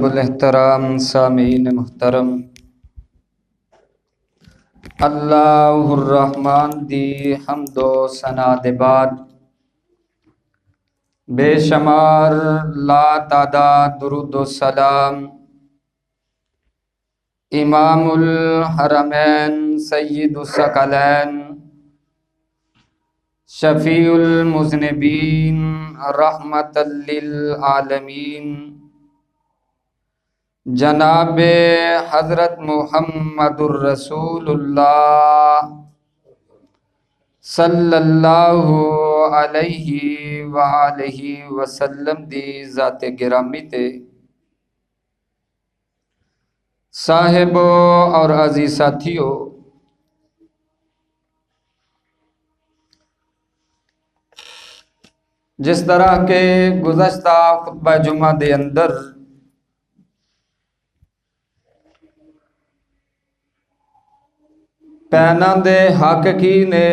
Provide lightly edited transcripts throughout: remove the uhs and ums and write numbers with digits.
الاحترام سامعین محترم، اللہ الرحمن دی حمد و ثنا دے بعد بے شمار لا تعداد درود و سلام امام الحرمین سید الثقلین شفیع المذنبین رحمت للعالمین جناب حضرت محمد الرسول اللہ صلی اللہ علیہ وآلہ وسلم دی ذات گرامی تے صاحبو اور عزیز ساتھیو، جس طرح کے گزشتہ خطبہ جمعہ دے اندر پینا دے حق کی نے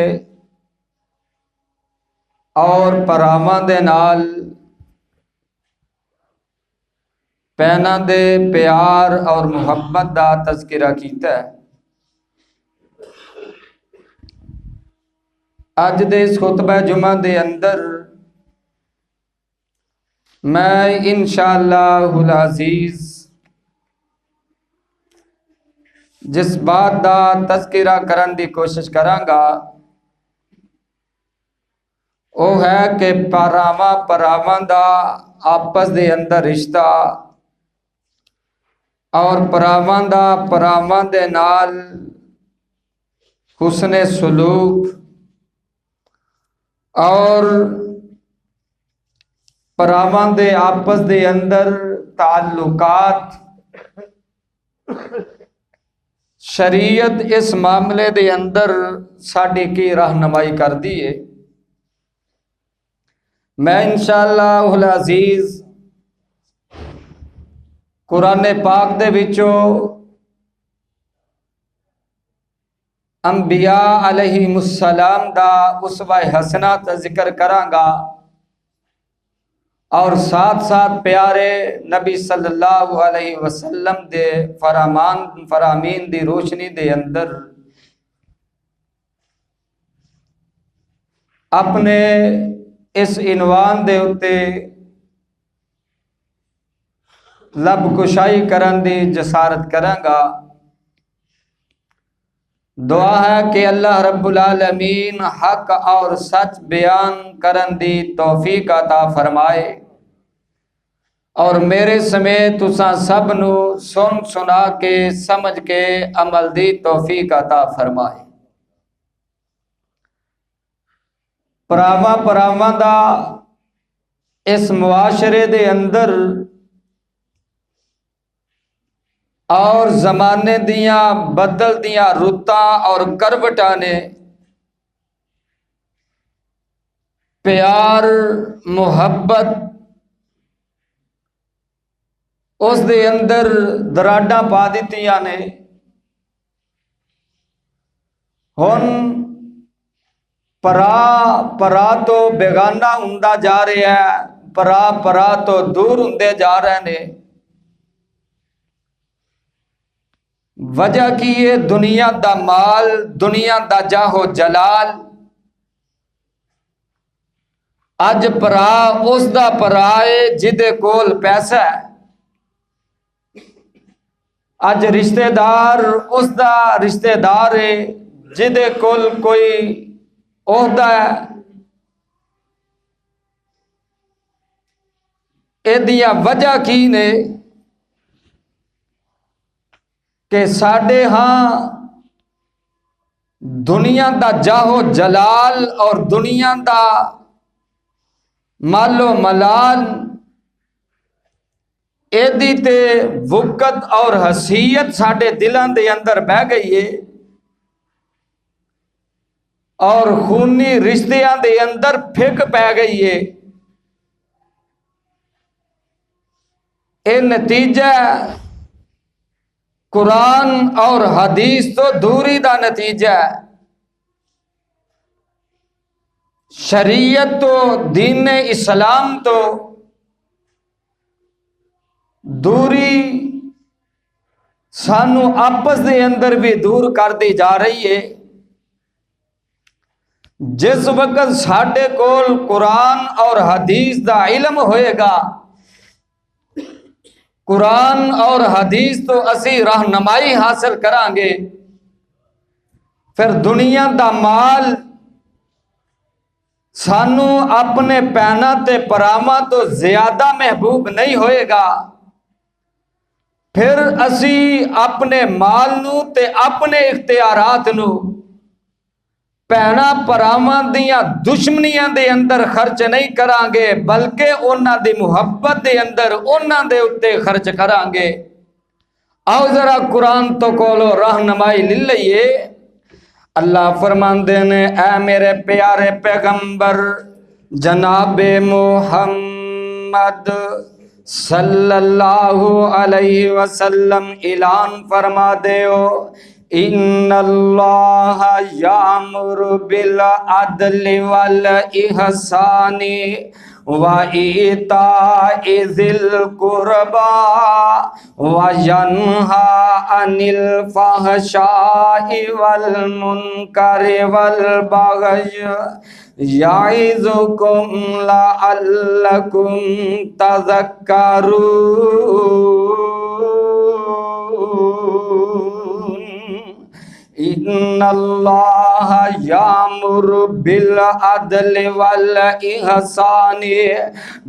اور پراواں دے نال پینا دے پیار اور محبت دا تذکرہ کیتا ہے۔ اج دے اس خطبہ جمعہ دے اندر میں انشاءاللہ العزیز جس بات دا تذکرہ کرن دی کوشش کراں گا وہ ہے کہ پراواں دا آپس دے اندر رشتہ اور پراواں دے نال حسن سلوک اور پراواں دے آپس دے اندر تعلقات، شریعت اس معاملے دے اندر ساڈی کی رہنمائی کر دیے۔ میں انشاءاللہ العزیز قرآن پاک دے وچوں انبیاء علیہم السلام دا اسوہ حسنہ تا ذکر کراں گا اور ساتھ ساتھ پیارے نبی صلی اللہ علیہ وسلم دے فرامین دی روشنی دے اندر اپنے اس عنوان دے اتے لب کشائی کرن دی جسارت کراں گا۔ دعا ہے کہ اللہ رب العالمین حق اور سچ بیان کرن دی توفیق عطا فرمائے اور میرے سمیت تساں سب نو سن سنا کے سمجھ کے عمل دی توفیق عطا فرمائے۔ پراواں دا اس معاشرے دے اندر اور زمانے دیاں بدل دیاں رتاں اور کروٹاں نے پیار محبت اس دے اندر دراڈاں پا دیتیاں نے۔ ہن پرا تو بیگانہ ہوندا جا رہا ہے، پرا تو دور ہوندے جا رہے نے۔ وجہ کی ہے دنیا دا مال، دنیا دا جاہو جلال۔ اج پرا اس دا پرائے جدے کول پیسہ ہے، اج رشتہ دار اس دا رشتہ دار ہے جدے کول کوئی عہدہ ہے۔ اے دیا وجہ کی نے کہ ساڈے ہاں دنیا دا جاہو جلال اور دنیا دا مال و ملال ایدی تے وقت اور حسیت ساڈے دلان دے اندر بہ گئی ہے اور خونی رشتیاں دے اندر پھک پہ گئی ہے۔ اے نتیجہ قرآن اور حدیث تو دوری دا نتیجہ ہے۔ شریعت تو دین اسلام تو دوری سانو آپس دے اندر بھی دور کر دی جا رہی ہے۔ جس وقت ساڈے کول قرآن اور حدیث دا علم ہوئے گا، قرآن اور حدیث تو اسی رہنمائی حاصل کران گے، پھر دنیا دا مال سانو اپنے پینا تے پراواں تو زیادہ محبوب نہیں ہوئے گا۔ پھر اسی اپنے مال نو تے اپنے اختیارات نو پینا پراواں دیاں دشمنیاں دے اندر خرچ نہیں کران گے، بلکہ انہاں دی محبت دے اندر انہاں دے اتے خرچ کران گے۔ آؤ ذرا قرآن تو کولو رہنمائی لے لئیے۔ اللہ فرماندے نے اے میرے پیارے پیغمبر جناب محمد صلی اللہ علیہ وسلم اعلان فرما دیو، ان اللہ یامر بالعدل والإحسان وإیتاء ذی القربى وینہی عن الفحشاء والمنکر والبغی یعظکم لعلکم تذکرون۔ ان اللہ یامر بالعدل والإحسان،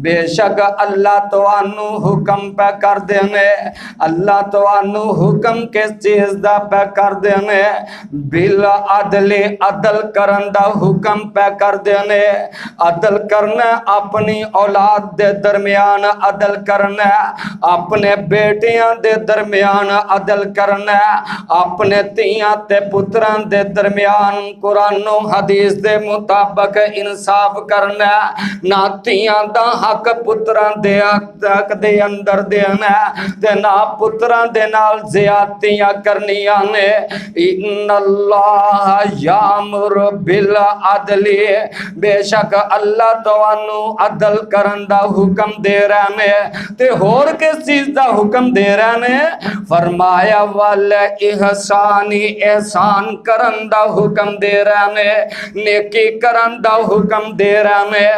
بے شک اللہ تو انو حکم پہ کر دینے، اللہ تو انو حکم کس چیز دا پہ کر دینے، بالعدل عدل کرن دا حکم پہ کر دینے۔ عدل کرنا اپنی اولاد دے درمیان عدل کرنا، اپنے بیٹیاں دے درمیان عدل کرنا، اپنے تیاں تے پتران دے درمیان قرآن و حدیث دے مطابق انصاف کرنا، نہ تیاں دا حق پتران دے حق دے اندر دینا تے نہ پتران دے نال زیادتیاں کرنیاں نے۔ ان اللہ یامر بالعدل، بے شک اللہ تو انو عدل کرن دا حکم دے رہنے، تے ہور کس چیز دا حکم دے رہنے؟ فرمایا والإحسان، احسان کرن دا حکم دے رہنے، نیکی کرن دا حکم دے رہنے۔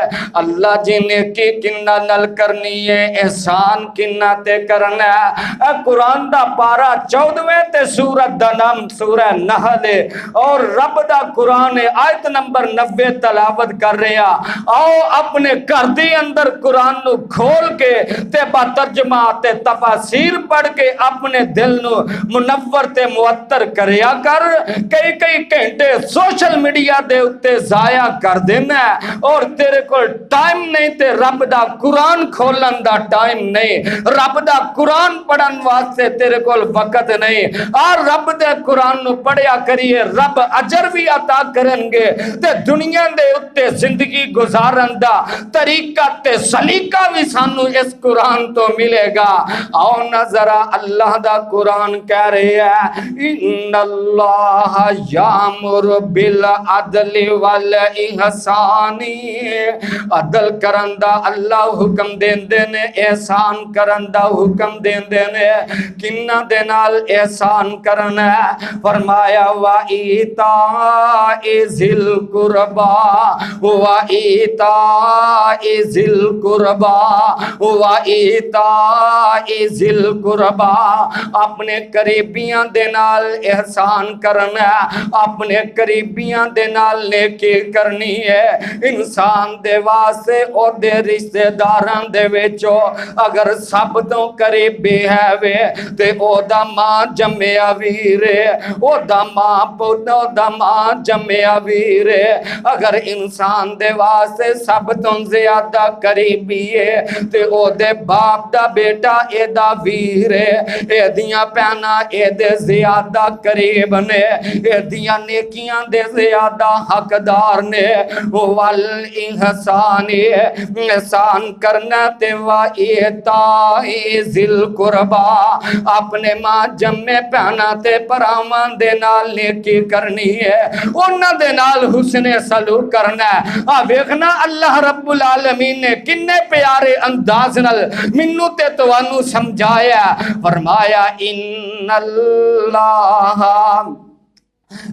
اللہ جی نیکی کنہ نل کرنی ہے، احسان کنہ تے کرنا ہے۔ اے قرآن دا پارا 14ویں تے سورت دا نام سورہ نحل ہے، اور رب دا قرآن آیت نمبر 90 تلاوت کر رہا۔ آؤ اپنے گھر دے اندر قرآن نو کھول کے تے با ترجمہ تے تفاسیر پڑھ کے اپنے دل نو منور تے معطر کریا کر۔ کئی گھنٹے سوشل میڈیا دے اتے ضائع کر دینا ہے، اور تیرے کو ٹائم نہیں تے رب دا قرآن کھولن دا ٹائم نہیں، رب دا قرآن پڑھن واسطے تیرے کو وقت نہیں۔ اور رب دے قرآن نو پڑھیا کریے، رب اجر بھی عطا کرن گے تے دنیا دے اتے زندگی گزارن دا طریقہ تے سلیقہ بھی سانو اس قرآن تو ملے گا۔ آؤ نظرہ اللہ دا قرآن کہہ رہے ہیں، ان اللہ یامر بالعدل والإحسان، عدل کرن دا اللہ حکم دین دینے، احسان کرن دا حکم دین دینے۔ کنہ دے نال احسان کرنا ہے؟ فرمایا وَإِيتَاءِ ذِي الْقُرْبَى، وَإِيتَاءِ ذِي الْقُرْبَى، وَإِيتَاءِ ذِي الْقُرْبَى، اپنے قریبیاں دے نال احسان کرنا ہے، اپنے قریبیاں دے نال نیکی کرنی ہے۔ انسان دے واسطے او دے رشتہ داران دے وچوں اگر سب تو قریبی ہے وے تے او دا ماں جمعیا ویرے، او دا ماں پوت او دا ماں جمعیا ویرے۔ اگر انسان دے واسطے سب تو زیادہ قریبی ہے تے او دے باپ دا بیٹا اے دا ویرے، اے دیاں پینا اے دے زیادہ قریب نے ایدیاں نیکیاں دے زیادہ حقدار نے وال احسان احسان کرنا تے وا ایتائی ذل قربا اپنے ماں جمع پہنا تے پراواں دے نال نیکی کرنی ہے انہاں دے نال حسن سلوک کرنا ہے ویکھنا اللہ رب العالمین نے کنے پیارے انداز نال منو تے توانو سمجھایا فرمایا ان اللہ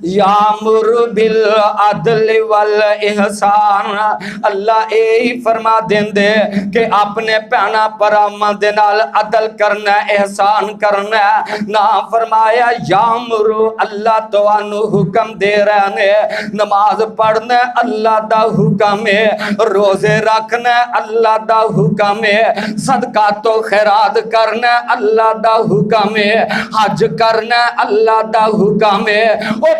یامر بالعدل والاحسان اللہ ہی فرما دیندے کہ اپنے پہنا پراما دے نال عدل کرنا احسان کرنا نہ فرمایا یامر اللہ توانو حکم دے رہے نماز پڑھنا اللہ دا حکم ہے روزے رکھنا اللہ دا حکم ہے صدقہ تو خیرات کرنا اللہ دا حکم ہے حج کرنا اللہ دا حکم ہے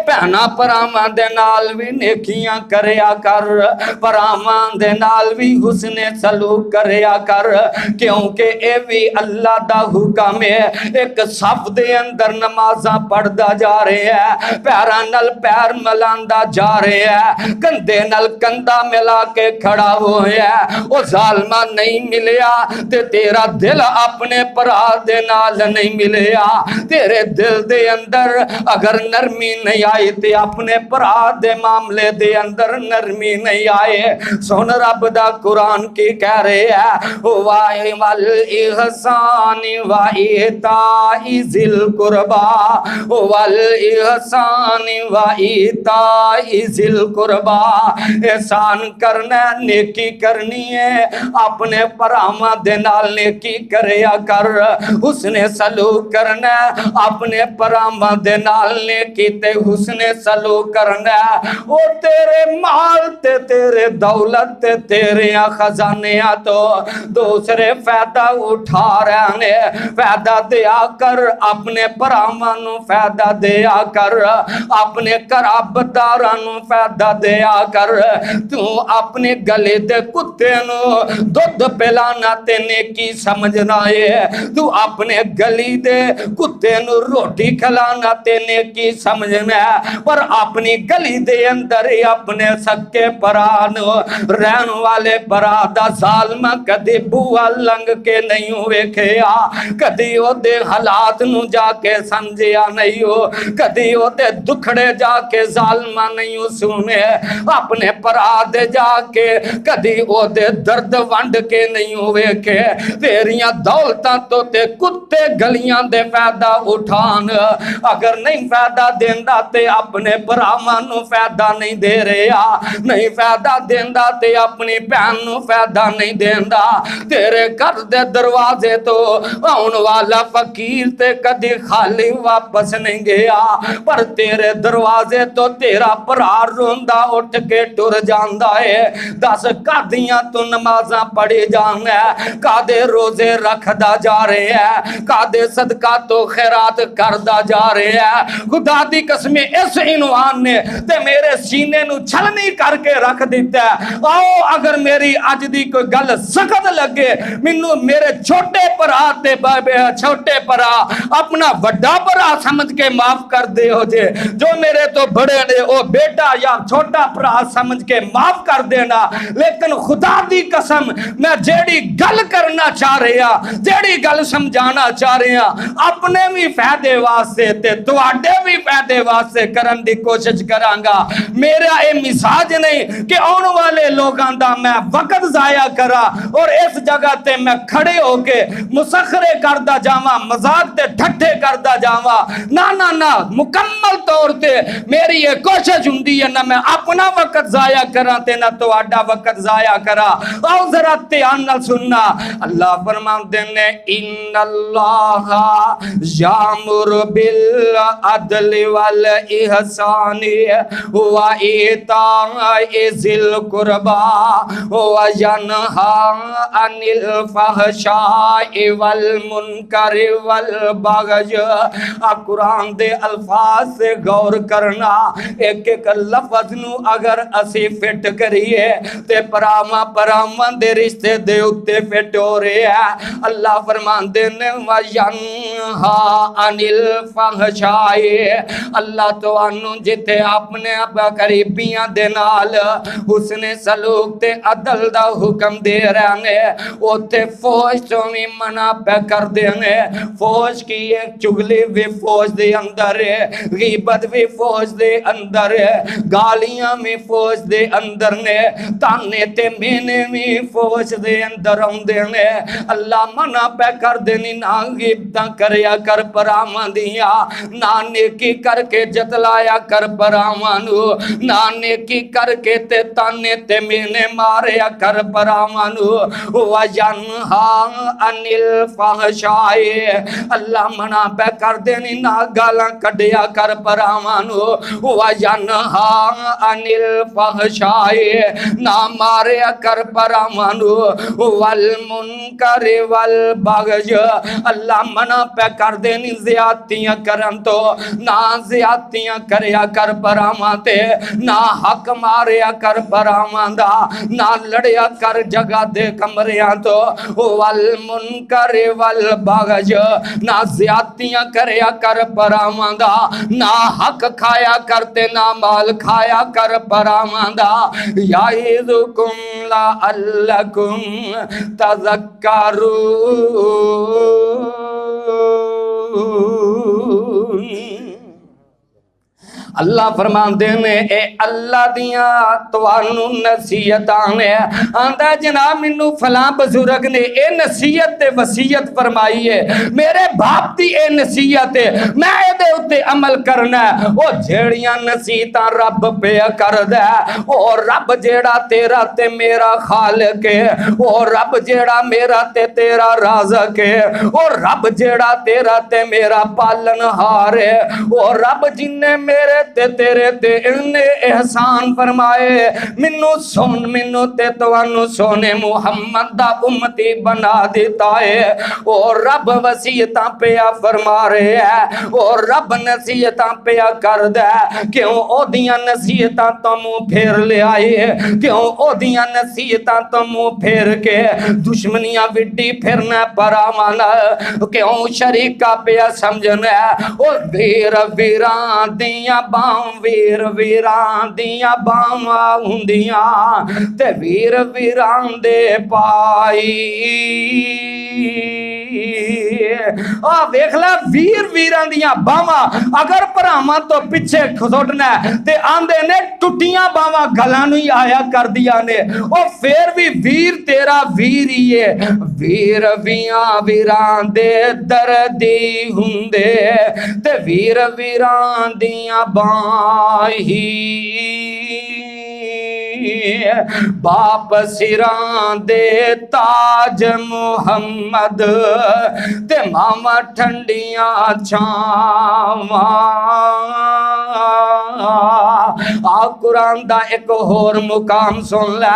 پہنا پراواں دے نال بھی نیکیاں کریا کر پراواں دے نال بھی حسن سلوک کریا کر کیونکہ اے بھی اللہ دا حکم ہے ایک صف دے اندر نمازاں پڑھدا جا رہے ہیں پیراں نال پیر ملاندا جا رہے ہیں کندھے نال کندھا ملا کے کھڑا ہویا او ظالمہ نہیں ملیا تے تیرا دل اپنے پرا دے نال نہیں ملیا تیرے دل دے اندر اگر نرمی نہیں آئی تے اپنے پرا دے معاملے دے اندر نرمی نہیں آئے سن رب دا قرآن کی کہہ رہے ہیں وائی والاحسان وایتاء ذل قربا والاحسان وایتاء ذل قربا احسان کرنا نیکی کرنی ہے اپنے پراواں دے نال نیکی کریا کر حسن سلوک کرنا اپنے پراواں دے نال نیکی تے حسن سلوک کرنا او تیرے مال تے تیرے دولت تے تیرے خزانے تو دوسرے فائدہ اٹھا رہے ہیں فائدہ دیا کر اپنے پراواں نو فائدہ دیا کر اپنے قرابتاراں نو فائدہ دیا کر تو اپنے گلے دے کتے نو دودھ پلانا تے نیکی سمجھنا ہے تو اپنے گلی دے کتے نو روٹی کھلانا تے نیکی سمجھنا ہے پر اپنی گلی دے اندر ہی اپنے سکے پرانو رہن والے پرادا ظالمہ کدی بوا لنگ کے نہیں ہوئے کھیا کدی او دے حالات نو جا کے سمجھیا نہیں ہو کدی او دے دکھڑے جا کے ظالمہ نہیں ہو سنے اپنے پرادے جا کے کدی او دے درد ونڈ کے نہیں ہوئے کہ تیریاں دولتاں تو تے کتے گلیاں دے فائدہ اٹھان اگر نہیں فائدہ دیندا تے اپنے براواں نو فائدہ نہیں دے رہا نہیں فائدہ دیندا تے اپنی بہن نو فائدہ نہیں دیندا تیرے گھر دے دروازے تو آن والا فقیر تے کدی خالی واپس نہیں گیا پر تیرے دروازے تو تیرا پرار روندا اٹھ کے ٹر جاندا ہے دس کادیاں تو نمازاں پڑھی جانا ہے کادے روزے رکھدا جا رہے ہیں کادے صدقہ تو خیرات کردا جا رہے ہیں خدا دی قسم اس عنوان نے تے میرے سینے نو چھلنی کر کے رکھ دیتا ہے آؤ اگر میری اج دی کوئی گل سخت لگے منو میرے چھوٹے پرا تے چھوٹے پرا اپنا بڑا پرا سمجھ کے معاف کر دے ہو جے جو میرے تو بڑے نے او بیٹا یا چھوٹا پرا سمجھ کے معاف کر دینا لیکن خدا دی قسم میں جیڑی گل کرنا چاہ رہا جیڑی گل سمجھانا چاہ رہا اپنے بھی فائدے واسطے تے تواڈے بھی فائدے واسطے کرن دی کوشش کرانگا میرا اے مزاج نہیں کہ آن والے لوگاں دا میں وقت ضائع کرا اور اس جگہ تے میں کھڑے ہو کے مسخرے کردہ جاواں مذاق تے ٹھٹھے کردہ جاواں نا مکمل طور تے میری یہ کوشش ہوندی ہے نہ میں اپنا وقت ضائع کرا تے نہ تواڈا وقت ضائع کرا آؤ ذرا دھیان نال سننا اللہ فرماندے نے ان اللہ یامر بالعدل والاحسان وایتاء ذل قربا وینہی عن الفحشاء والمنکر والبغی قرآن دے الفاظ سے غور کرنا ایک ایک لفظ نو اگر اسی فٹ کریے تے پراواں دے رشتے دے اتے فٹ ہو رہے ہیں اللہ فرماندے نے وینہی عن الفحشاء اللہ اللہ تانوں جتھے اپنے قریبیاں دے نال حسن سلوک تے عدل دا حکم دے رہے ہیں اوتھے فوج تو بھی منع پہ کر دینے فوج کی ایک چگلی بھی فوج دے اندر ہے غیبت بھی فوج دے اندر ہے گالیاں بھی فوج دے اندر نے تانے تے مینے بھی فوج دے اندر ہوندے نے اللہ منع پہ کر دینی نہ غیبتاں کریا کر پراواں دیا نہ نیکی کر کے جتلایا کر پراواں نو نہ نیکی کر کے تے تانے تے مینے ماریا کر پراواں نو وَيَنْهَا عَنِ الْفَحْشَاءِ اللہ منع پہ کر دینی نہ گالاں کڈیا کر پراواں نو وَيَنْهَا عَنِ الْفَحْشَاءِ نہ ماریا کر پراواں نو وَالْمُنْكَرِ وَالْبَغْيِ اللہ منع پہ کر دینی زیادتیاں کرن تو نہ زیادتیاں کریا کر پراواں تے نہ حق ماریا کر پراواں دا نہ لڑیا کر جگہ دے کمریاں تو والمنکر والبغی نہ زیادتیاں کریا کر پراواں دا نہ حق کھایا کرتے نہ مال کھایا کر پراواں دا یعظکم لعلکم تذکرون اللہ فرمان دینے اے اللہ دیاں توانو نصیحتاں نے آندہ جناب منو فلاں بزرگ نے اے نصیحت تے وصیت فرمائی ہے میرے باپ دی اے نصیحت ہے میں اے دے اتے عمل کرنا ہے او جیڑیاں نصیحتاں رب پہ کر دے او رب جیڑا تیرا تے میرا خالق ہے او رب جیڑا میرا تے تیرا رازق ہے او رب جیڑا تیرا تے میرا پالن ہار ہے او رب جن نے میرے تے تیرے تے انہیں احسان فرمائے منو تے توانو سونے محمد دا امتی بنا دیتا ہے اور رب وصیتاں پیا فرما رہے ہیں اور رب نصیحتاں پیا کر دے کیوں او دیاں نصیحتاں تو منہ پھیر لے آئے کیوں او دیاں نصیحتاں تو منہ پھیر کے دشمنیاں وڈی پھرنا پرامانا کیوں شریکہ پیا سمجھنا او ویر ویران دیاں باں ویر ویران دیاں باں ہوندیاں تے ویر ویران دے پائی ویکھلا ویر ویران دیاں باواں اگر پراواں تو پیچھے کھسوٹنا ہے تے آندے نے ٹٹیاں باواں گلاں نہیں آیا کر دیا نے او پھر بھی ویر تیرا ویر ہی ہے ویر ویاں ویران دے دردی ہوندے تے ویر ویران دیاں باہی باپ سران دے تاج محمد تے ماما ٹھنڈیاں چھاواں قرآن دا ایک اور مقام سن لے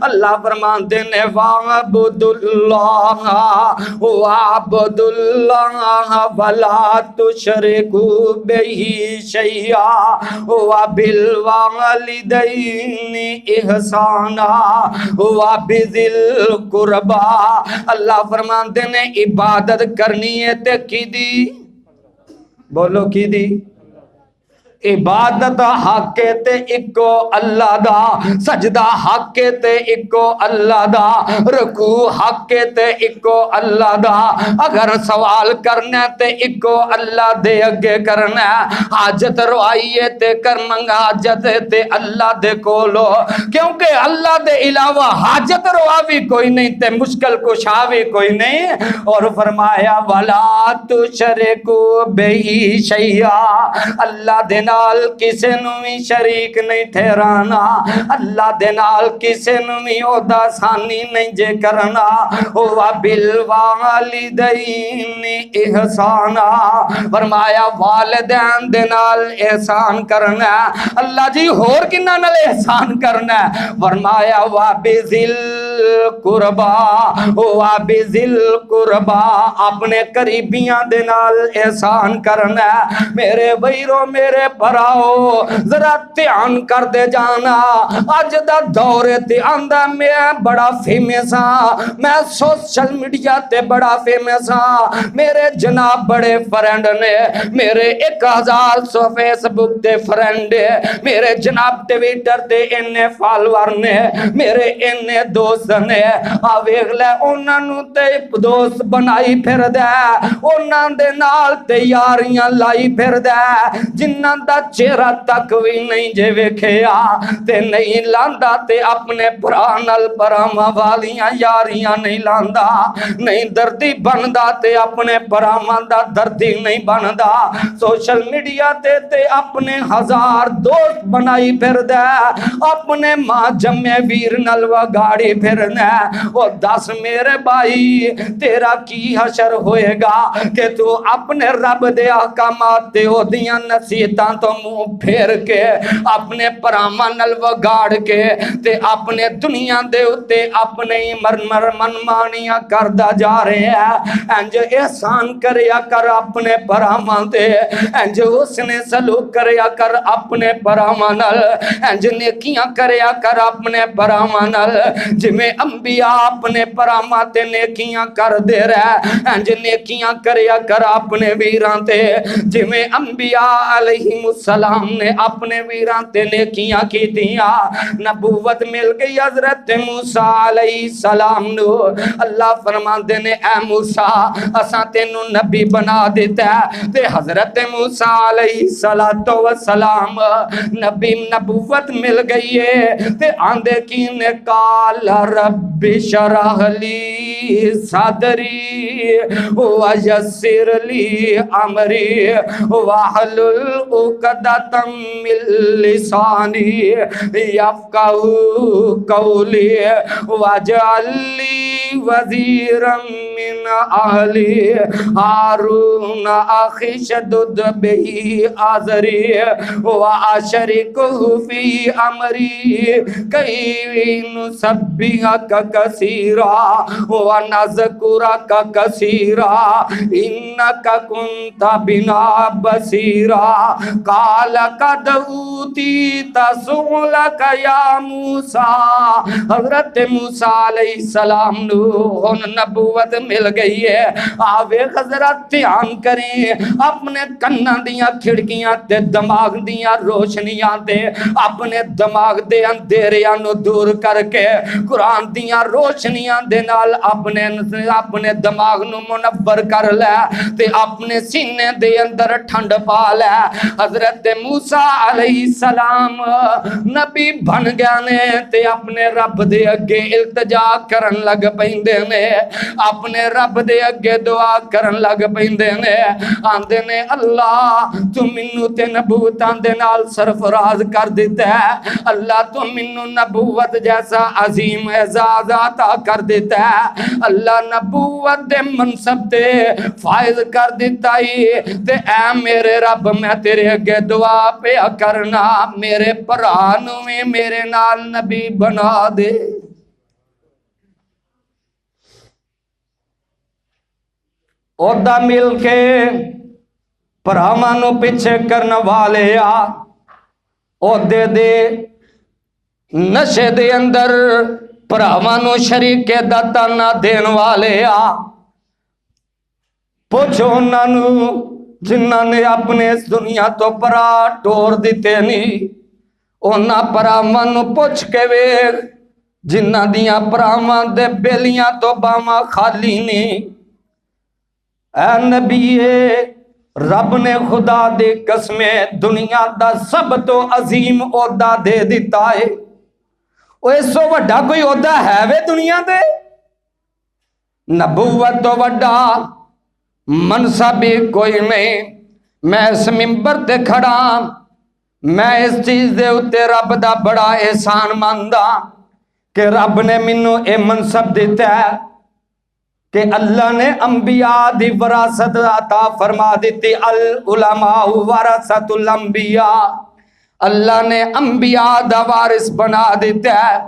اللہ فرمان دینے وَعَبُدُ اللَّهَ وَعَبُدُ اللَّهَ وَلَا تُشْرِكُوا بِهِ شَيْئًا وَبِالْوَالِدَيْنِ إِحْسَانًا وَبِذِي الْقُرْبَىٰ اللہ فرمان دینے عبادت کرنی ہے تے کی دی بولو کی دی عبادت حق تے اکو اللہ دا سجدہ حق تے اکو اللہ دا رکوع حق تے اکو اللہ دا اگر سوال کرنا تے اکو اللہ دے اگے کرنا حاجت روائیے تے کرنا حاجت تے اللہ دے کولو کیونکہ اللہ دے علاوہ حاجت رواوی کوئی نہیں تے مشکل کشاوی کوئی نہیں اور فرمایا وَلَا تُشْرِكُوا بِهِ شَيْئًا اللہ دے نال کسے نوی شریک نہیں ٹھہرانا اللہ دے نال کسے نوی عہدہ ثانی نہیں جے کرنا وَبِالْوَالِدَيْنِ احسانا فرمایا والدین دے نال احسان کرنا اللہ جی اور کنہ نال احسان کرنا فرمایا وَبِذِي الْقُرْبَىٰ وَبِذِي الْقُرْبَىٰ اپنے قریبیاں دے نال احسان کرنا میرے ویرو میرے پراؤ ذرا دھیان کر دے جانا اج دا دور تے آندا میں بڑا فیمس ہاں میں سوشل میڈیا تے بڑا فیمس ہاں میرے جناب بڑے فرینڈ نے میرے 1000 فیس بک تے فرینڈ میرے جناب ٹویٹر تے اننے فالوور نے میرے اننے دوست نے آ ویکھ لے انہاں نوں تے دوست بنائی پھر دے انہاں دے نال تے یاریاں لائی پھر دے جنہاں دا چہرہ تک بھی نہیں جے ویکھیا تے نہیں لاندا تے اپنے بھرا نال بھراواں والیاں یاریاں نہیں لاندا نہیں دردی بندا تے اپنے بھراواں دا دردی نہیں بندا سوشل میڈیا تے اپنے 1000 دوست بنائی پھر دے اپنے ماں جمے ویر نال وگاڑی پھرنا او دس میرے بھائی تیرا کی حشر ہوئے گا کہ تو اپنے رب دے احکامات تے او دیاں نصیحتاں تو منہ پھیر کے اپنے پراواں نال وگاڑ کے تے اپنے دنیا دے اتے اپنے منمانیاں کردا جا رہے ہیں انج احسان کریا کر اپنے پراواں تے انج حسن سلوک کریا کر اپنے پراواں نال انج نیکیاں کریا کر اپنے پراواں نال جویں انبیاء اپنے پراواں تے نیکیاں کر دے رہے انج نیکیاں کریا کر اپنے ویراں تے جویں انبیاء علیہم السلام نے اپنے ویراں تے نیکیاں کیتیاں نبوت مل گئی حضرت موسیٰ علیہ السلام نو اللہ فرماندے نے اے موسیٰ اساں تینوں نبی بنا دیتا ہے تے حضرت موسیٰ علیہ السلام نبی نبوت مل گئی ہے تے آندے کی نے قال رب شرح لی صدری ویسر لی امری واحلل عقدۃ من لسانی یفقہوا قولی واجعل لی وزیرا من اہلی ہارون اخی اشدد بہ ازری واشرکہ فی امری کئی نسبحک کثیرا ونذکرک کثیرا انک کنت بنا بصیرا قال قد اوتیت سؤلک یا موسیٰ حضرت موسیٰ علیہ السلام نو نبوت مل گئی ہے آوے حضرت دھیان کریں اپنے کناں دیاں کھڑکیاں تے دماغ دیاں روشنیاں تے اپنے دماغ دے اندھیریاں نو دور کر کے قرآن دیاں روشنیاں دے نال اپنے دماغ نو منور کر لے تے اپنے سینے دے اندر ٹھنڈ پا لے حضرت موسیٰ علیہ السلام نبی بن گیا نے تے اپنے رب دے اگے التجا کرن لگ پیندے نے اپنے رب دے اگے دعا کرن لگ پیندے نے آندے نے اللہ تو منو تے نبوتاں دے نال سرفراز کر دیتا ہے اللہ تو منو نبوت جیسا عظیم اعزاز عطا کر دیتا ہے اللہ نبوت دے منصب تے فائز کر دیتا ہی تے اے میرے رب میں تیرے اگے دعا پیا کرنا میرے پرانوں میں میرے نال نبی بنا دے عہدہ مل کے پرامانو پیچھے کرنے والے عہدے دے نشے دے اندر پرامانو شریک دتا نہ دین والے پوچھو انہوں جنہاں نے اپنے اس دنیا تو پرا ٹور دیتے نہیں انہاں پرامانو پوچھ کے ویکھ جنہاں دیاں پرامان دے بیلیاں تو باما خالی نہیں اے نبی رب نے خدا دے قسمیں دنیا دا سب تو عظیم عہدہ دے دیتا ہے وہ اس سو وڈا کوئی عہدہ ہے وے دنیا دے نبوت تو وڈا منصب کوئی نہیں میں اس منبر تے کھڑا میں اس چیز دے اتے رب دا بڑا احسان ماندا کہ رب نے منو اے منصب دیتا ہے کہ اللہ نے انبیاء دی وراثت عطا فرما دیتی العلماء ورثۃ الانبیاء اللہ نے انبیاء دا وارث بنا دیتا ہے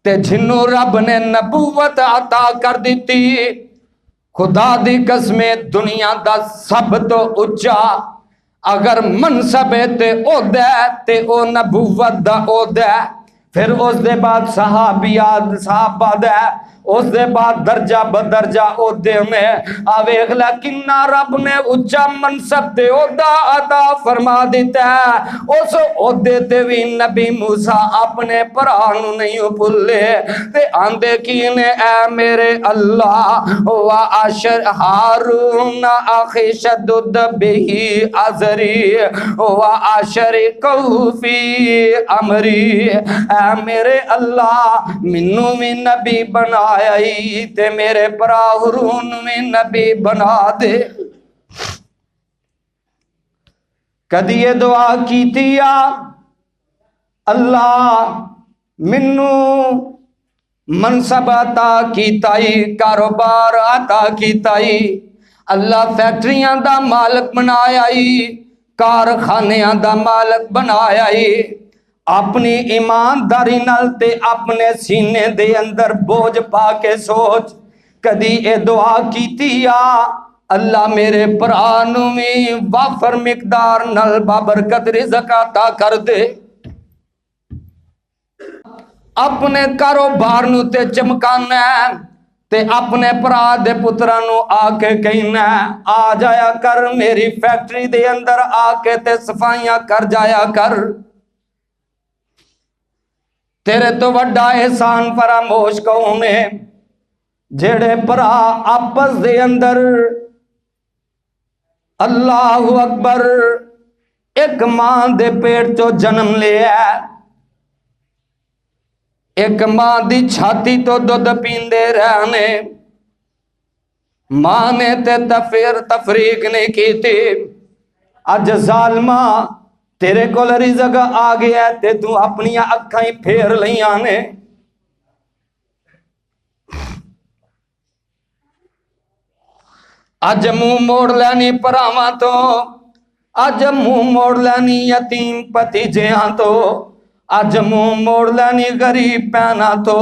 تے جنوں رب نے نبوت عطا کر دیتی خدا دی قسمیں دنیا دا سب تو اچا اگر منصب ہے تے عہدہ ہے تے او نبوت دا عہدہ ہے، پھر اس دے بعد صحابیات صحابہ ہے، اس دے بعد درجہ بدرجہ عہدے میں آویخ لیکن رب نے اچھا منصب تے عہدہ عطا فرما دیتا ہے۔ اس عہدے تے بھی نبی موسیٰ اپنے پرانو نہیں بھولے تے آندے کینے اے میرے اللہ وَعَشَرْ ہارون اخی شدد بہی عذری وَعَشَرِكَهُ فی امری، اے میرے اللہ منو میں نبی بنایا ہی تے میرے پراہرون میں نبی بنا دے۔ کدی یہ دعا کیتی یا اللہ منو منصب عطا کیتائی، کاروبار عطا کیتائی، اللہ فیکٹریاں دا مالک بنایا ہی، کارخانیاں دا مالک بنایا ہی، اپنی ایمانداری نال تے اپنے سینے دے اندر بوجھ پا کے سوچ کدی اے دعا کیتی یا اللہ میرے پرانو میں وافر مقدار نال بابرکت رزق عطا کر دے۔ اپنے کاروبار نو تے چمکانا ہے تے اپنے پرا دے پترانو آ کے کہنا ہے آ جایا کر میری فیکٹری دے اندر آ کے تے صفائیاں کر جایا کر۔ تیرے تو وڈا احسان فراموش کونے جیڑے پرا آپس دے اندر اللہ اکبر ایک ماں دے پیٹ چو جنم لے ہے، ایک ماں دی چھاتی تو دودھ پیندے رہنے، ماں نے تے تفریق نہیں کی تھی، اج ظالمہ تیرے کو رزق آ گیا تے تو اپنی اکھائیں پھیر لیاں نے۔ اج منہ موڑ لینی پراواں تو، اج منہ موڑ لینی یتیم پتیجیاں تو، اج منہ موڑ لینی غریب پینا تو،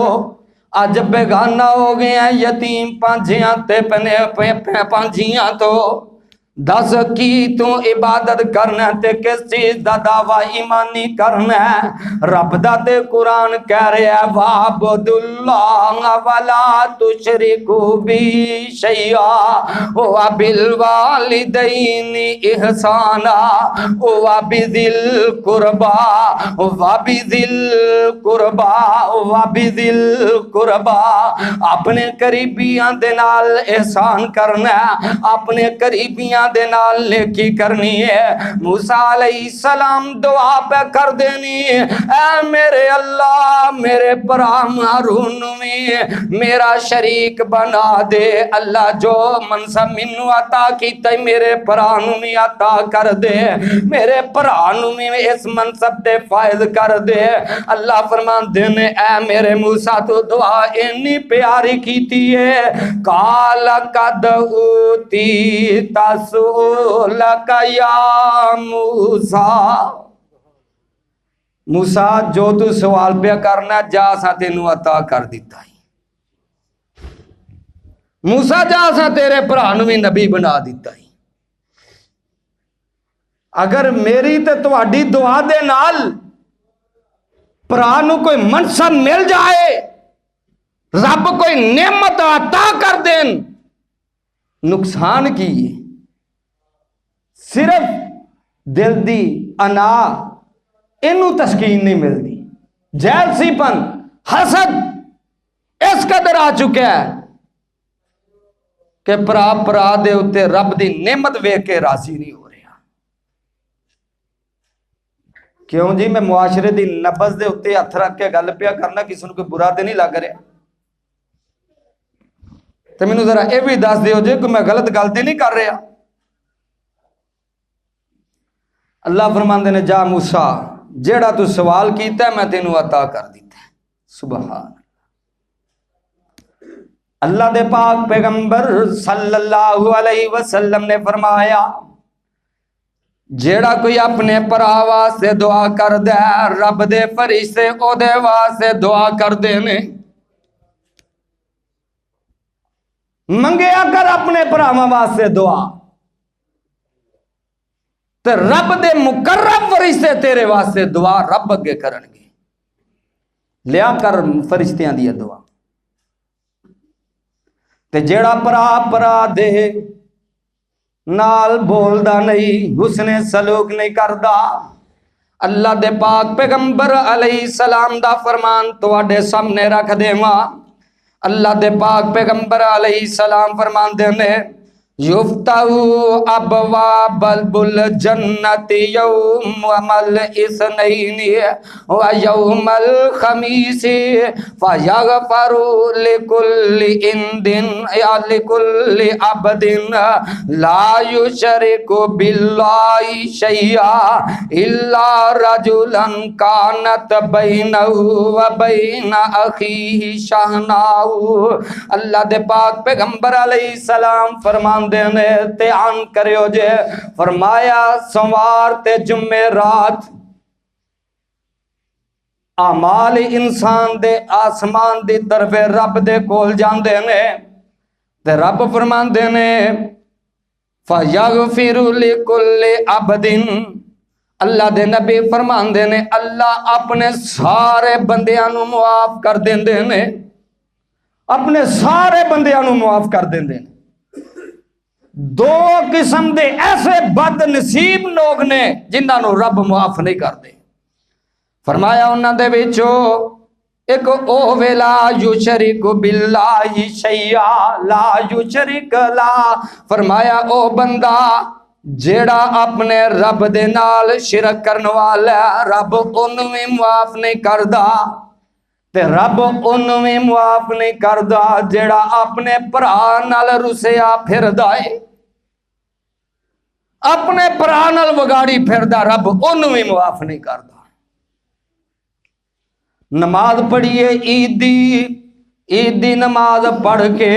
اج بیگانہ ہو گیا یتیم پانجیاں تے پانجیاں تو۔ دس کی تو عبادت کرنا تے کس چیز دا دعویٰ ایمانی کرنا ہے؟ رب دا تے قرآن کہہ رہے ہیں وَعْبُدُ اللَّهَ وَلَا تُشْرِكُوا بِهِ شَيْئًا وَبِالْوَالِدَيْنِ إِحْسَانًا وَبِذِي الْقُرْبَى اپنے قریبیاں دے نال احسان کرنا ہے، اپنے قریبیاں دے نال نیکی کرنی ہے۔ موسیٰ علیہ السلام دعا پہ کر دینی اے میرے اللہ میرے پرام ہارون میں میرا شریک بنا دے، اللہ جو منصب منو عطا کیتا میرے پرانو میں عطا کر دے، میرے پرانو میں اس منصب دے فائد کر دے۔ اللہ فرمان دینے اے میرے موسیٰ تو دعا انی پیاری کیتی ہے، قَالَ قَدْ أُوتِیتَ سُؤْلَکَ یا موسیٰ، موسیٰ جو تو سوال پہ کرنا جا سا تینو عطا کر دیتا ہی، موسیٰ جا سا تیرے پرانوی نبی بنا دیتا ہی۔ اگر میری تے تواڈی دعا دے نال پرانو کوئی منصب مل جائے، رب کوئی نعمت عطا کر دین، نقصان کی صرف دل دی انا انو تسکین نہیں ملتی، جیلسی پن حسد اس قدر آ چکا ہے کہ پرا دے اتے رب دی نعمت ویکھ کے راضی نہیں ہو رہا۔ کیوں جی میں معاشرے دی نبض دے اتے ہتھ رکھ کے گل پیا کرنا، کسی کو کوئی برا تے نہیں لگ رہا، تو مینوں ذرا یہ بھی دس دیو جی کہ میں غلط گل تے نہیں کر رہا۔ اللہ فرماندے نے جا موسیٰ جیڑا تو سوال کیتا ہے میں تینوں عطا کر دیتا ہے۔ سبحان اللہ دے پاک پیغمبر صلی اللہ علیہ وسلم نے فرمایا جیڑا کوئی اپنے پرا واسطے دعا کر دے رب دے فرشتے او دے واسطے دعا کر دینے۔ منگیا کر اپنے پراواں واسطے دعا، تے رب دے مقرب فرشتے تیرے واسطے دعا رب اگے کرن گے. لیا کر فرشتیاں دی دعا. تے جیڑا پرا دے نال بولدا نہیں، حسن سلوک نہیں کردا، اللہ دے پاک پیغمبر علیہ السلام دا فرمان تواڈے سامنے رکھ دیواں. اللہ دے پاک پیغمبر علیہ السلام فرمان دے نے یفتحو ابواب الجنت یوم الاثنین و یوم الخمیس فیغفر لکل عبد لا یشرک باللہ شیئا الا رجلا کانت بینہ و بین اخیہ شحناء. اللہ دے پاک پیغمبر علیہ السلام فرمان دینے تیان کریو جے فرمایا سوار تے جمعرات اعمال انسان دے آسمان دی طرف رب دے کول جان دینے تے رب فرمان دینے فَيَغْفِرُ لِكُلِّ عَبْدٍ. اللہ دے نبی فرمان دینے اللہ اپنے سارے بندیاں نو معاف کر دین دینے، اپنے سارے بندیاں نو معاف کر دین دینے. دو قسم دے ایسے بد نصیب لوگ نے جنہاں نو رب معاف نہیں کرتے. فرمایا انہاں دے وچوں ایک او ویلا یشرک باللہ شیئا لا یشرک لا. فرمایا او بندہ جیڑا اپنے رب دے نال شرک کرن والا رب اونوں بھی معاف نہیں کردا. تے رب اونوں بھی معاف نہیں کردا جیڑا اپنے بھرا نال رسیا پھردا ہے، اپنے بھرا نال وگاڑی پھردا رب اونوں بھی معاف نہیں کردا. نماز پڑھیے عید دی نماز پڑھ کے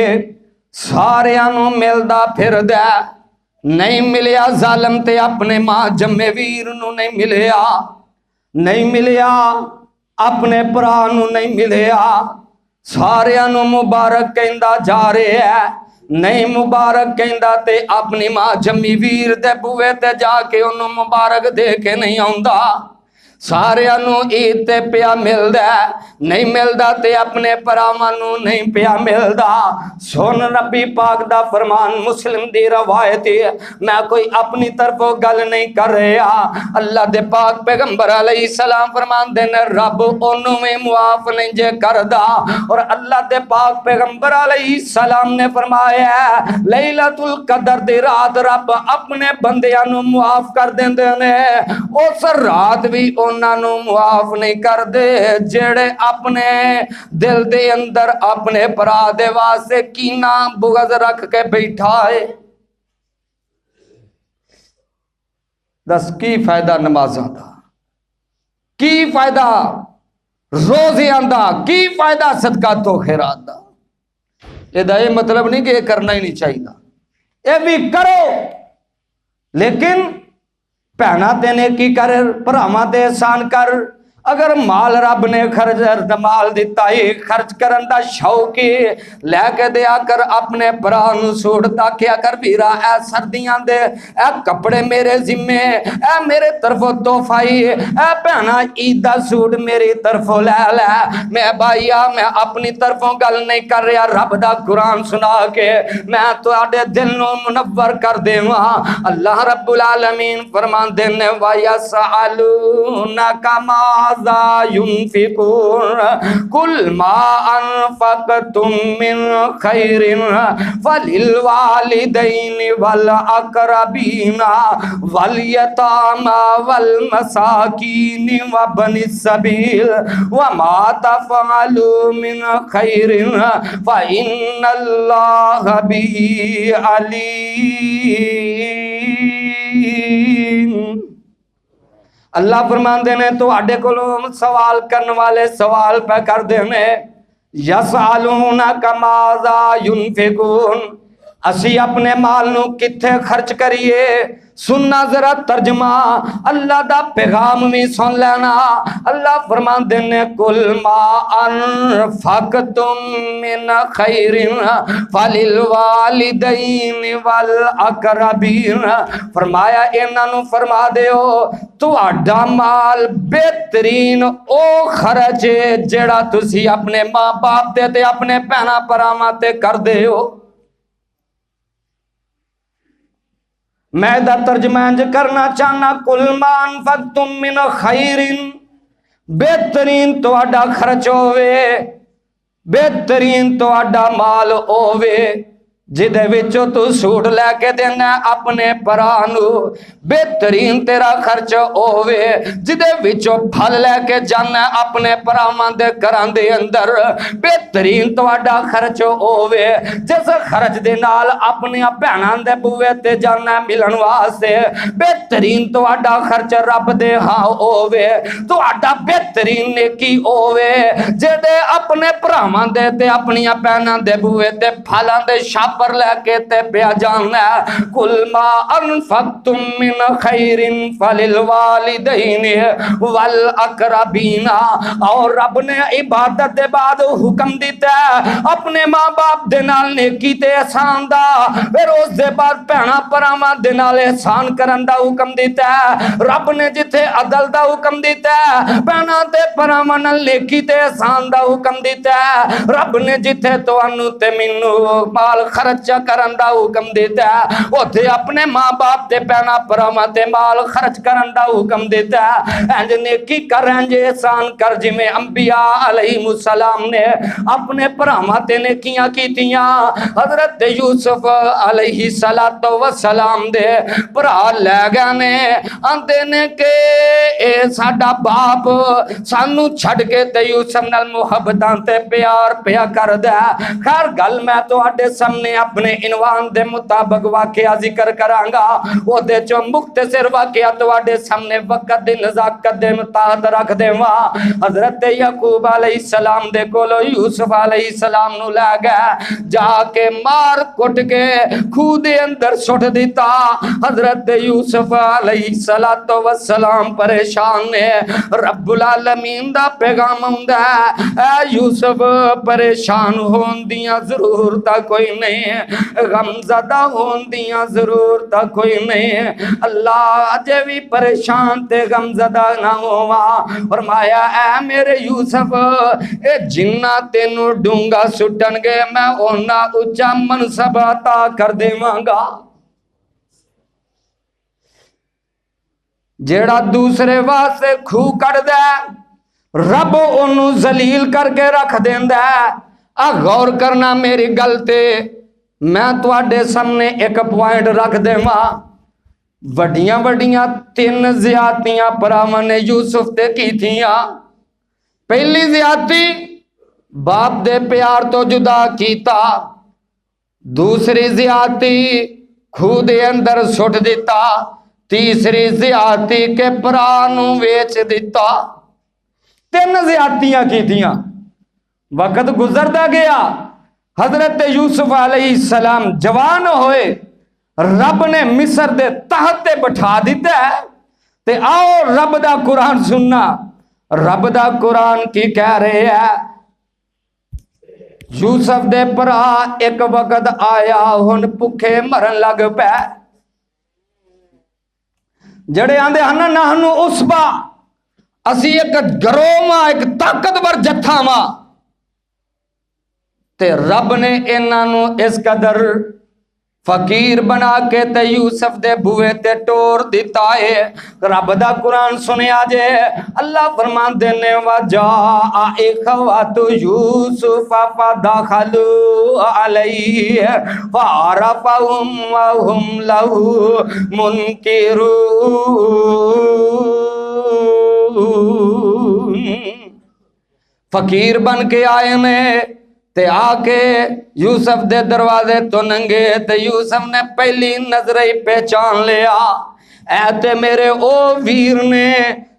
ساریاں نو ملدا پھردا، نہیں ملیا ظالم تے اپنے ماں جمے ویر نو نہیں ملیا، نہیں ملیا اپنے پرا نو نہیں ملیا، ساریاں نو مبارک کہندا جا رہے ہے، نہیں مبارک کہندا تے اپنی ماں جمی ویر دے بوئے تے جا کے انہوں مبارک دے کے نہیں آندا. ساریاں نو عید تے پیا ملدا، نہیں ملدا تے اپنے پراواں نو نہیں پیا ملدا. سن نبی پاک دا فرمان مسلم دی روایت ہے، میں کوئی اپنی طرفوں گل نہیں کر رہا. اللہ دے پاک پیغمبر علیہ السلام فرمان دے نے رب اونوں میں معاف نہیں جے کردا. اور اللہ دے پاک پیغمبر علیہ السلام نے فرمایا لیلۃ القدر دی رات رب اپنے بندیاں نو معاف کر دیندے نے. اس رات بھی انہاں نو معاف نہیں کر دے جڑے اپنے دل دے اندر اپنے بھرا دے واسطے کینہ بغض رکھ کے بیٹھا ہے. دس کی فائدہ نمازاں دا، کی فائدہ روزیاں دا، کی فائدہ صدقہ تو خیرات دا. یہ مطلب نہیں کہ یہ کرنا ہی نہیں چاہیے، یہ بھی کرو، لیکن پہنا دینے کی کر، پراما تے احسان کر. اگر مال رب نے مال دیتا ہے خرچ کرن دا شوق لے کے دیا کر اپنے برا نو سوٹ دا کیا کر ویرا اے سردیاں دے اے کپڑے میرے ذمے، اے میرے طرف تحفائی، اے پہنا عید دا سوٹ میری طرف لے لے. میں بھائیا میں اپنی طرفوں گل نہیں کر رہا، رب دا قرآن سنا کے میں تواڈے دل نو منور کر دیواں. اللہ رب العالمین فرمان دینے وَيَسْأَلُونَكَ مَاذَا يُنْفِقُونَ قُلْ مَا أَنفَقْتُم مِّن خَيْرٍ فَلِلْوَالِدَيْنِ وَالْأَقْرَبِينَ وَالْيَتَامَى وَالْمَسَاكِينِ وَابْنِ السَّبِيلِ وَمَا تَفْعَلُوا مِنْ خَيْرٍ فَإِنَّ اللَّهَ بِهِ عَلِيمٌ. اللہ فرمان دینے تو آڈے کو سوال کرنے والے سوال پہ کر دینے یسالونک ماذا ينفقون. اسی اپنے مال نو کتھے خرچ کریے سننا ذرا ترجمہ اللہ دا پیغام بھی سن لینا اللہ فرماندے نے کل ما انفقتم من خیر فللوالدین والاقربین فرمایا انہاں نو فرما دیو تہاڈا مال بہترین او خرچ جڑا تسی اپنے ماں باپ تے اپنے بہناں بھراواں تے کر دیو میں دا ترجمہ انج کرنا چاہنا کل ما انفقتم من خیر بہترین تہاڈا خرچ ہووے بہترین تہاڈا مال ہووے جدے وچوں تو سوٹ لے کے دینا اپنے پراں نو بہترین تیرا خرچ ہووے جدے وچوں پھل لے کے جانا اپنے پراواں دے گھراں دے اندر بہترین تہاڈا خرچ ہووے جس خرچ دے نال اپنے بہناں دے بوئے تے جانا ملن واسطے بہترین تہاڈا خرچ رب دے ہاں ہووے تہاڈا بہترین نیکی ہووے جدے اپنے پراواں دے تے اپنی بہناں دے بوئے تے پھلاں دے شاپ پر لے کے تے پیا جانا کل ما انفقتم من خیر فللوالدین والاقربین اور رب نے عبادت دے بعد حکم دیتا ہے اپنے ماں باپ دے نال نیکی تے احسان دا پھر اس دے بعد بہناں بھراواں دے نال احسان کرن دا حکم دیتا ہے رب نے جتھے عدل دا حکم دیتا ہے بہناں تے بھراواں نال نیکی تے احسان دا حکم دیتا ہے رب نے جتھے تانوں تے مینوں مال خرچ کرن دا حکم دیتا ہے اوتھے اپنے ماں باپ تے بہناں بھراواں تے مال خرچ کرن دا حکم دیتا ہے انج نیکی کر انج احسان کر جویں انبیاء علیہم السلام نے اپنے بھراواں تے نیکیاں کیتیاں حضرت یوسف علیہ السلام دے بھرا لے گئے نے آندے نے کہ اے ساڈا باپ سانو چھڈ کے تے یوسف نال محبتاں تے پیار پیا کردا خیر گل میں تواڈے سامنے اپنے عنوان دے مطابق واقعہ ذکر کراں گا او دے چوں مختصر واقعہ تواڈے سامنے وقت دی نزاکت دے مطابق رکھ دیواں حضرت یعقوب علیہ السلام دے کولو یوسف علیہ السلام نو لے گئے جا کے مار کٹ کے کھو دے اندر سٹ دیتا حضرت یوسف علیہ السلام پریشان نے رب العالمین دا پیغام ہوندا ہے اے یوسف پریشان ہون دیاں ضرورتاں کوئی نہیں غم زدہ ہون دیاں ضرورتاں کوئی نہیں اللہ اجے بھی پریشان تے غم زدہ نہ ہوا فرمایا اے میرے یوسف اے جنہ تینوں ڈونگا سٹن گے میں اونا اچا منصب عطا کر دیواں گا جیڑا دوسرے واسطے کھو کر دے رب انہوں ذلیل کر کے رکھ دیندہ غور کرنا میری گلتے میں تواڈے سامنے ایک پوائنٹ رکھ دے ماں وڈیاں وڈیاں 3 زیادتیاں پراواں نے یوسف تے کی تھیاں پہلی زیادتی باپ دے پیار تو جدا کیتا دوسری زیادتی کھو دے اندر سٹ دیتا تیسری زیادتی کے پرانوں ویچ دیتا 3 زیادتیاں کی تھیاں وقت گزرتا گیا حضرت یوسف علیہ السلام جوان ہوئے رب نے مصر دے تحت بٹھا دیتا ہے تے آؤ رب دا قرآن سننا رب دا قرآن کی کہہ رہے ہیں یوسف دے پرا ایک وقت آیا ہن پکھے مرن لگ پے جڑے آندے ہن نحنو عصبہ اسی ایک گروہ ماں ایک طاقتور جتھا ماں تے رب نے انہوں اس قدر فقیر بنا کے تے یوسف دے بوئے تے ٹور دیتا ہے رب دا قرآن سنے آجے اللہ فرمان دینے وجاء اخوات یوسف فدخلوا علیہ فعرفہم وہم لہو منکرون فقیر بن کے آئے میں تے آکے یوسف دے دروازے تو ننگے تے یوسف نے پہلی نظر ہی پہچان لیا اے تے میرے او ویر نے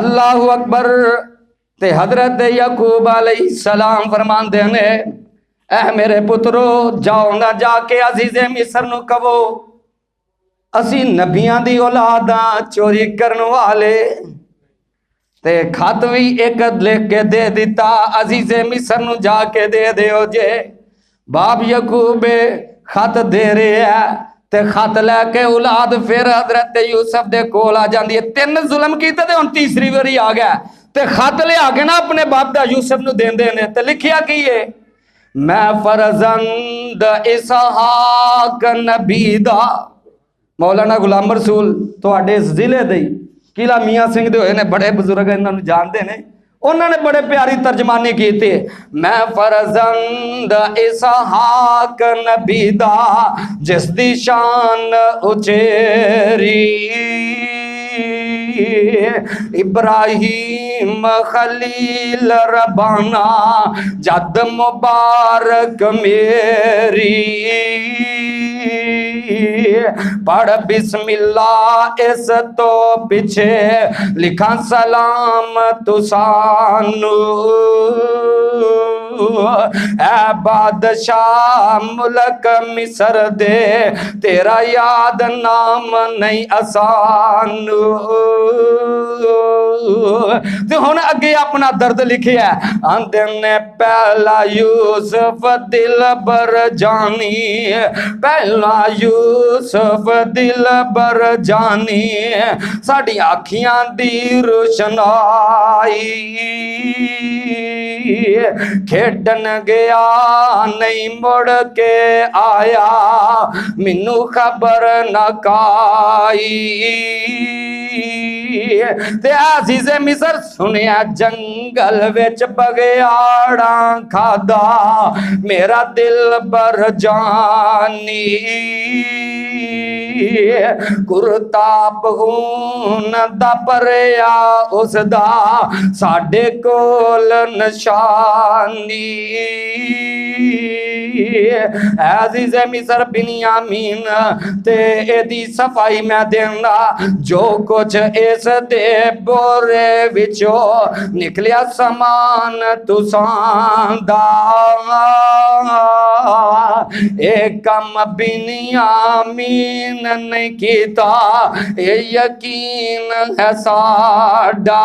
اللہ اکبر۔ تے حضرت یعقوب علیہ السلام فرمان دے نے اے میرے پترو جاؤ نہ جا کے عزیز مصر نو کہو اسی نبیاں دی اولاداں چوری کرن والے۔ تے خط بھی ایک لکھ کے دے دیتا عزیز مصر نو جا کے دے دیو جے۔ باپ یعقوب خط دے رہے ہے تے خط لے کے اولاد پھر حضرت یوسف دے کول آ جاندی ہے۔ 3 ظلم کیتے تے ہن تیسری واری آ گیا تے خط لے آ کے نا اپنے باپ دا یوسف نو دیندے نے تے لکھیا کی ہے میں فرزند اسحاق نبی دا۔ مولانا غلام رسول تواڈے ضلع دے قلعہ میاں سنگھ دے ہوئے نے بڑے بزرگ انہاں نو جانتے نے، انہوں نے بڑے پیاری ترجمانی کی تھی میں فرزند اسحاق نبی دا جس دی شان اچیری ابراہیم خلیل ربانا جد مبارک میری پڑھ بسم اللہ اس تو پیچھے لکھا سلام تسانو اے بادشاہ ملک مصر دے تیرا یاد نام نہیں آسانو۔ تو ہن اگے اپنا درد لکھیا ہے آندے نے پہلا یوسف دل بر جانی پہلا یوسف دل بر جانی ساڈی آکھیاں دی روشنائی کھیڈن گیا نہیں مڑ کے آیا مینوں خبر نہ کائی تے عزیز مصر سنیا جنگل وچ بگیاڑاں کھادا میرا دل بر جانی کرتاب خون دا پریا اس دا ساڈے کول نشانی عزیز مصر بنیامین تے ایدی صفائی میں دینا جو کچھ اس دے بورے وچو نکلیا سامان تساں دا ایک کم بنیامین نہیں کیتا اے یقین ہے ساڈا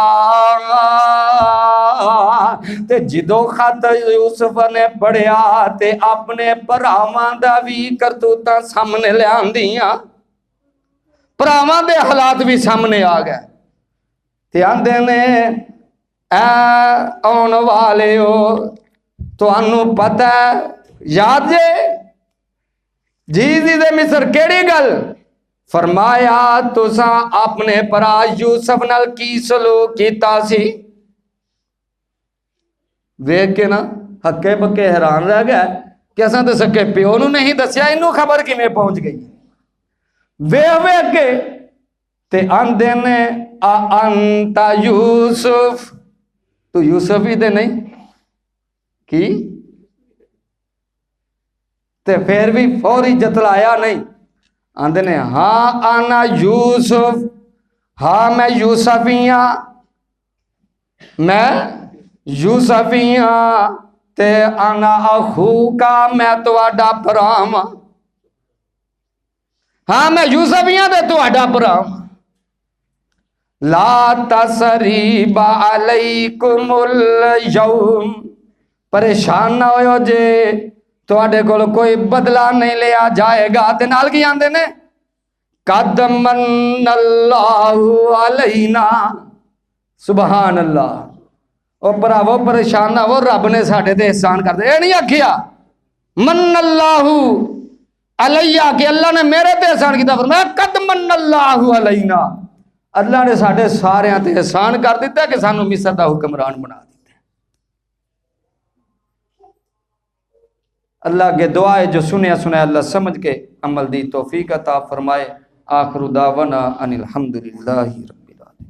تے جدو خط یوسف نے پڑھیا تے اپنے پراواں دا وی کرتوتاں سامنے لے آندیاں پراواں دے حالات بھی سامنے آ گئے تے آندے نے اے آن والے ہو تانوں پتہ ہے یاد جے جی دے مصر کیڑی گل فرمایا تساں اپنے پرا یوسف نال کی سلوک کیتا سی ویکھ کے نا ہکے بکے حیران رہ گئے کہ اساں تے سکے پیو نوں نہیں دسیا اینوں خبر کیویں پہنچ گئی ویکھ کے تے آندے نے انت یوسف تو یوسف ہی تے نہیں کی تے پھر بھی فوری جتلایا نہیں آندے نے ہاں آنا یوسف ہاں میں یوسفیاں میں یوسفیاں تے آنا اخو کا میں تواڈا بھراواں ہاں میں یوسفیاں تے تواڈا بھراواں لا تسریب علیکم الیوم پریشان نہ ہوئے جے تواڈے کول کوئی بدلہ نہیں لیا جائے گا تے نال کی آندے نے قد من اللہ علینا سبحان اللہ او براو پریشان نہ ہو رب نے ساڈے تے احسان کر دے اے نہیں آکھیا من اللہ علیہ کہ اللہ نے میرے تے احسان کیتا فرمایا قد من اللہ علینا اللہ نے ساڈے سارے تے احسان کر دیتا کہ سانو مصر دا حکمران بنا دیتا اللہ کے دعائے جو سنیا اللہ سمجھ کے عمل دی توفیق عطا فرمائے آخر دعوانا ان الحمدللہ